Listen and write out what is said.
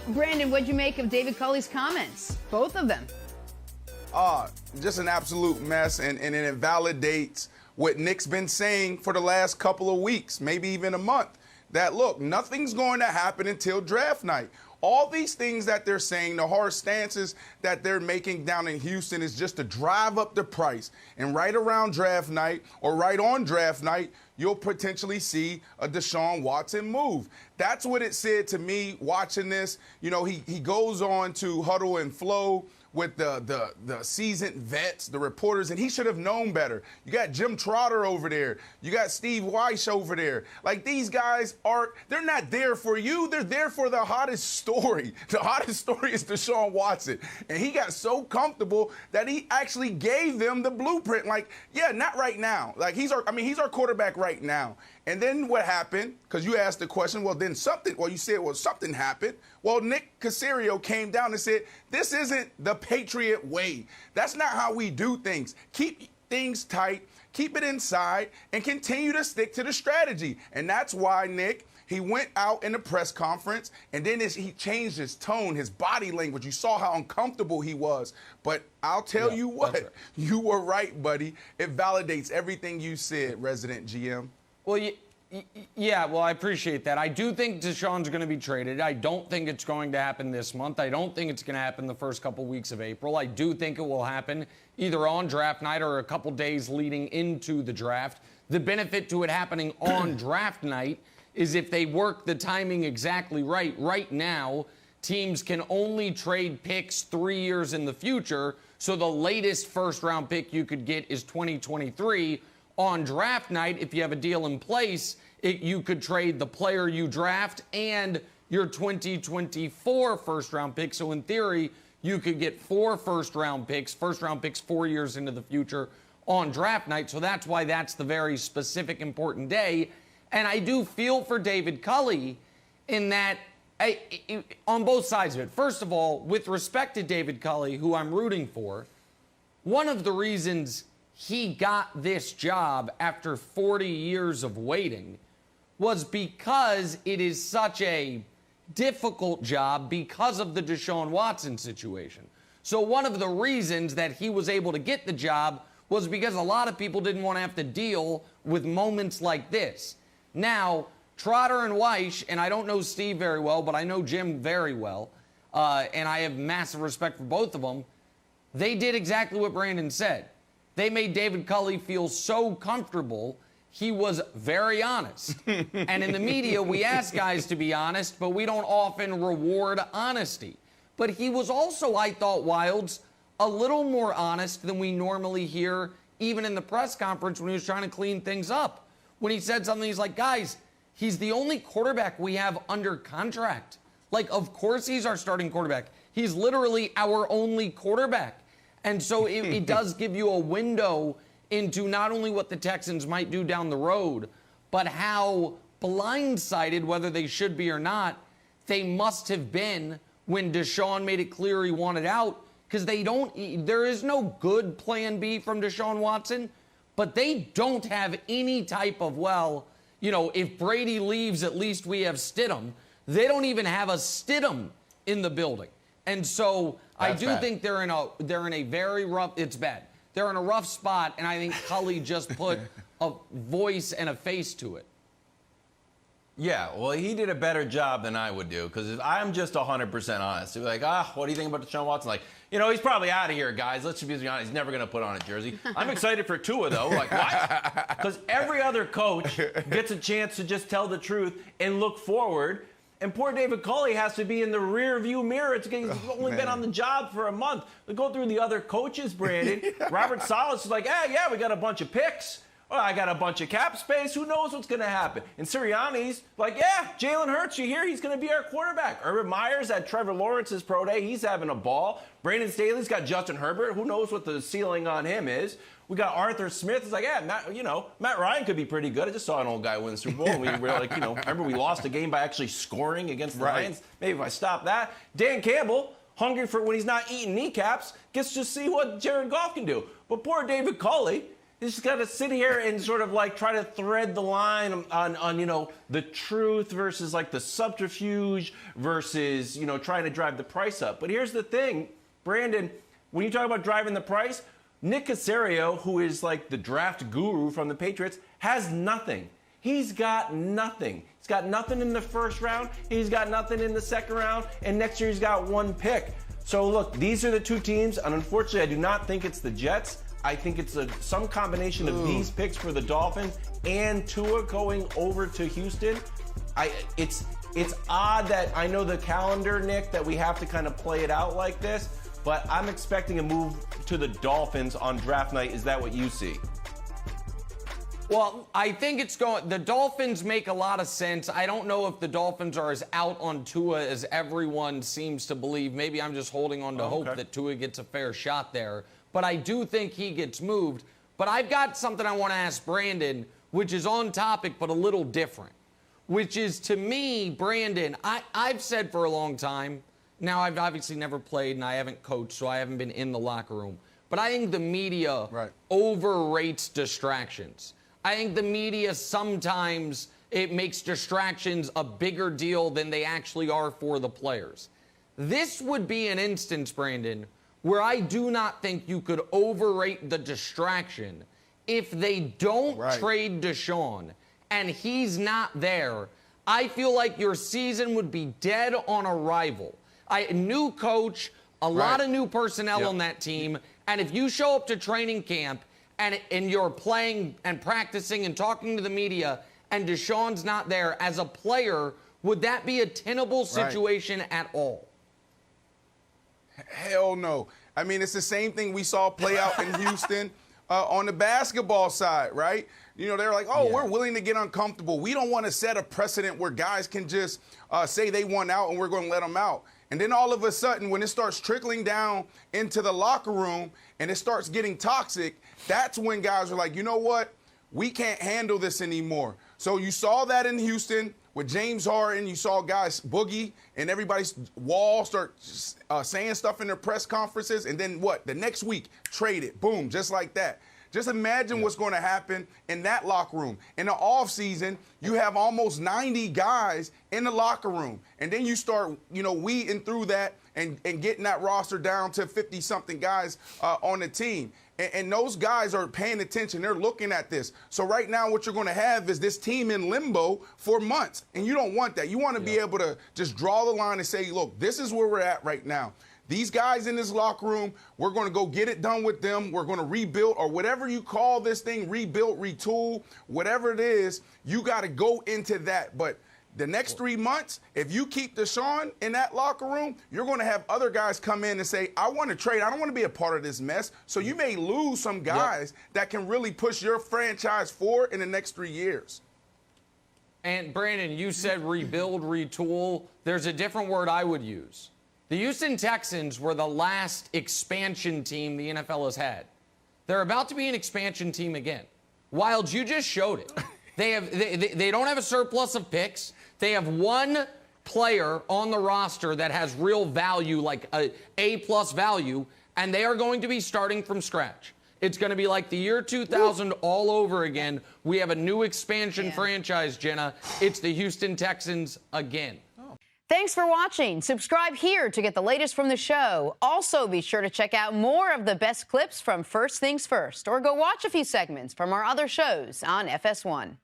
Brandon, what'd you make of David Culley's comments? Both of them. Just an absolute mess, and it invalidates what Nick's been saying for the last couple of weeks, maybe even a month, that, look, nothing's going to happen until draft night. All these things that they're saying, the hard stances that they're making down in Houston is just to drive up the price. And right around draft night or right on draft night, you'll potentially see a Deshaun Watson move. That's what it said to me watching this. You know, he goes on to Huddle and Flow with the seasoned vets, the reporters, and he should have known better. You got Jim Trotter over there. You got Steve Weiss over there. Like, these guys they're not there for you. They're there for the hottest story. The hottest story is Deshaun Watson. And he got so comfortable that he actually gave them the blueprint. Like, yeah, not right now. Like, he's our quarterback right now. And then what happened? Because you asked the question, you said, something happened. Well, Nick Caserio came down and said, this isn't the Patriot way. That's not how we do things. Keep things tight, keep it inside, and continue to stick to the strategy. And that's why, Nick, he went out in the press conference, and then he changed his tone, his body language. You saw how uncomfortable he was. But I'll tell you what, right. You were right, buddy. It validates everything you said, resident GM. Well, yeah, well, I appreciate that. I do think Deshaun's going to be traded. I don't think it's going to happen this month. I don't think it's going to happen the first couple weeks of April. I do think it will happen either on draft night or a couple days leading into the draft. The benefit to it happening on draft night is if they work the timing exactly right. Right now, teams can only trade picks 3 years in the future, so the latest first-round pick you could get is 2023. On draft night, if you have a deal in place, you could trade the player you draft and your 2024 first-round pick. So in theory, you could get 4 first-round picks 4 years into the future on draft night. So that's why that's the very specific, important day. And I do feel for David Culley in that, on both sides of it. First of all, with respect to David Culley, who I'm rooting for, one of the reasons he got this job after 40 years of waiting was because it is such a difficult job because of the Deshaun Watson situation. So one of the reasons that he was able to get the job was because a lot of people didn't want to have to deal with moments like this. Now, Trotter and Weiss, and I don't know Steve very well, but I know Jim very well, and I have massive respect for both of them, they did exactly what Brandon said. They made David Culley feel so comfortable, he was very honest. And in the media, we ask guys to be honest, but we don't often reward honesty. But he was also, I thought, Wilds, a little more honest than we normally hear, even in the press conference when he was trying to clean things up. When he said something, he's like, guys, he's the only quarterback we have under contract. Like, of course he's our starting quarterback. He's literally our only quarterback. And so it does give you a window into not only what the Texans might do down the road, but how blindsided, whether they should be or not, they must have been when Deshaun made it clear he wanted out. Because there is no good plan B from Deshaun Watson, but they don't have any type of, if Brady leaves, at least we have Stidham. They don't even have a Stidham in the building. And so I do think they're in a very rough, it's bad. They're in a rough spot, and I think Culley just put a voice and a face to it. Yeah, well, he did a better job than I would do, because if I'm just 100% honest, you're like, what do you think about Deshaun Watson? Like, he's probably out of here, guys. Let's just be honest. He's never going to put on a jersey. I'm excited for Tua, though. Like, what? Because every other coach gets a chance to just tell the truth and look forward. And poor David Culley has to be in the rear-view mirror. He's only been on the job for a month. We go through the other coaches, Brandon. Robert Saleh's is like, yeah, we got a bunch of picks. Oh, I got a bunch of cap space. Who knows what's going to happen? And Sirianni's like, yeah, Jalen Hurts, you hear? He's going to be our quarterback. Urban Meyer's at Trevor Lawrence's pro day. He's having a ball. Brandon Staley's got Justin Herbert. Who knows what the ceiling on him is? We got Arthur Smith. It's like, yeah, Matt Ryan could be pretty good. I just saw an old guy win the Super Bowl. And we were like, remember we lost a game by actually scoring against the Lions? Maybe if I stop that. Dan Campbell, hungry for when he's not eating kneecaps, gets to see what Jared Goff can do. But poor David Culley, just got to sit here and sort of like try to thread the line on you know, the truth versus like the subterfuge versus, you know, trying to drive the price up. But here's the thing, Brandon, when you talk about driving the price, Nick Caserio, who is like the draft guru from the Patriots, has nothing. He's got nothing. He's got nothing in the first round. He's got nothing in the second round. And next year he's got one pick. So look, these are the two teams. And unfortunately, I do not think it's the Jets. I think it's some combination of these picks for the Dolphins and Tua going over to Houston. It's odd that I know the calendar, Nick, that we have to kind of play it out like this. But I'm expecting a move to the Dolphins on draft night. Is that what you see? Well, I think it's going. The Dolphins make a lot of sense. I don't know if the Dolphins are as out on Tua as everyone seems to believe. Maybe I'm just holding on to hope that Tua gets a fair shot there. But I do think he gets moved. But I've got something I want to ask Brandon, which is on topic but a little different. Which is, to me, Brandon, I've said for a long time. Now, I've obviously never played and I haven't coached, so I haven't been in the locker room. But I think the media overrates distractions. I think the media sometimes it makes distractions a bigger deal than they actually are for the players. This would be an instance, Brandon, where I do not think you could overrate the distraction. If they don't trade Deshaun and he's not there, I feel like your season would be dead on arrival. New coach, a lot of new personnel on that team, and if you show up to training camp and you're playing and practicing and talking to the media and Deshaun's not there, as a player, would that be a tenable situation at all? Hell no. I mean, it's the same thing we saw play out in Houston on the basketball side, right? You know, they're like, we're willing to get uncomfortable. We don't want to set a precedent where guys can just say they want out and we're going to let them out. And then all of a sudden, when it starts trickling down into the locker room and it starts getting toxic, that's when guys are like, you know what? We can't handle this anymore. So you saw that in Houston with James Harden. You saw guys Boogie and everybody's wall start saying stuff in their press conferences. And then what? The next week, trade it. Boom, just like that. Just imagine what's going to happen in that locker room. In the offseason, you have almost 90 guys in the locker room. And then you start, you know, weeding through that and getting that roster down to 50-something guys on the team. And those guys are paying attention. They're looking at this. So right now what you're going to have is this team in limbo for months. And you don't want that. You want to be able to just draw the line and say, look, this is where we're at right now. These guys in this locker room, we're going to go get it done with them. We're going to rebuild, or whatever you call this thing, rebuild, retool, whatever it is, you got to go into that. But the next 3 months, if you keep Deshaun in that locker room, you're going to have other guys come in and say, I want to trade. I don't want to be a part of this mess. So you may lose some guys that can really push your franchise forward in the next 3 years. And, Brandon, you said rebuild, retool. There's a different word I would use. The Houston Texans were the last expansion team the NFL has had. They're about to be an expansion team again. Wilds, you just showed it. They don't have a surplus of picks. They have one player on the roster that has real value, like A+ value, and they are going to be starting from scratch. It's going to be like the year 2000 all over again. We have a new expansion franchise, Jenna. It's the Houston Texans again. Thanks for watching. Subscribe here to get the latest from the show. Also, be sure to check out more of the best clips from First Things First, or go watch a few segments from our other shows on FS1.